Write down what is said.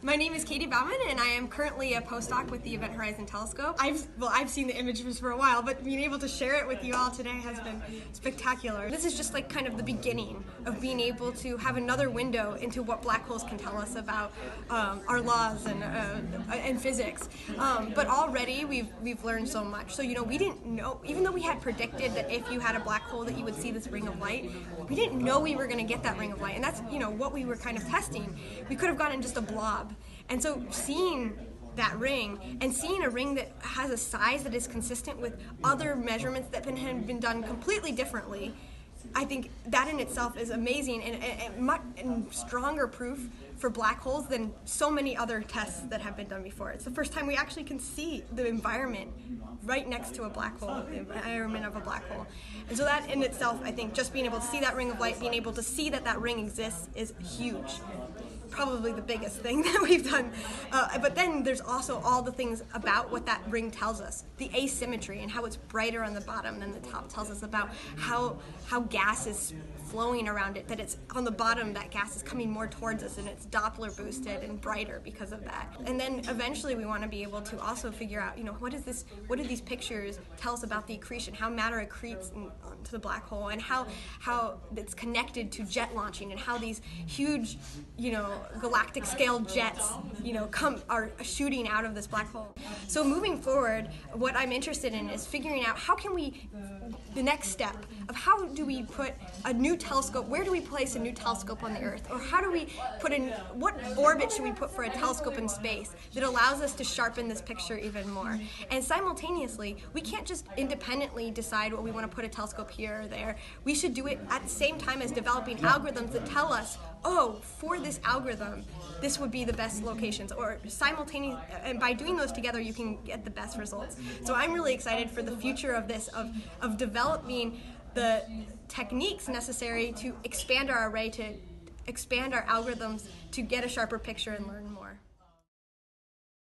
My name is Katie Bouman, and I am currently a postdoc with the Event Horizon Telescope. I've seen the images for a while, but being able to share it with you all today has been spectacular. This is just like kind of the beginning of being able to have another window into what black holes can tell us about our laws and physics. But already we've learned so much. So we didn't know, even though we had predicted that if you had a black hole that you would see this ring of light, we didn't know we were going to get that ring of light, and that's what we were kind of testing. We could have gotten just a blob. And so seeing that ring and seeing a ring that has a size that is consistent with other measurements that have been done completely differently, I think that in itself is amazing and stronger proof for black holes than so many other tests that have been done before. It's the first time we actually can see the environment right next to a black hole, the environment of a black hole. And so that in itself, I think just being able to see that ring of light, being able to see that that ring exists is huge. Probably the biggest thing that we've done. But then there's also all the things about what that ring tells us. The asymmetry and how it's brighter on the bottom than the top tells us about how gas is flowing around it, that it's on the bottom, that gas is coming more towards us and it's Doppler boosted and brighter because of that. And then eventually we want to be able to also figure out, what do these pictures tell us about the accretion, how matter accretes to the black hole, and how it's connected to jet launching, and how these huge, galactic scale jets, are shooting out of this black hole. So moving forward, what I'm interested in is figuring out the next step of how do we put a new telescope, where do we place a new telescope on the Earth, or how do we what orbit should we put for a telescope in space that allows us to sharpen this picture even more? And simultaneously, we can't just independently decide, we want to put a telescope here or there. We should do it at the same time as developing algorithms that tell us, for this algorithm, this would be the best locations, or simultaneous, and by doing those together, you can get the best results. So I'm really excited for the future of this, of developing the techniques necessary to expand our array, to expand our algorithms, to get a sharper picture and learn more.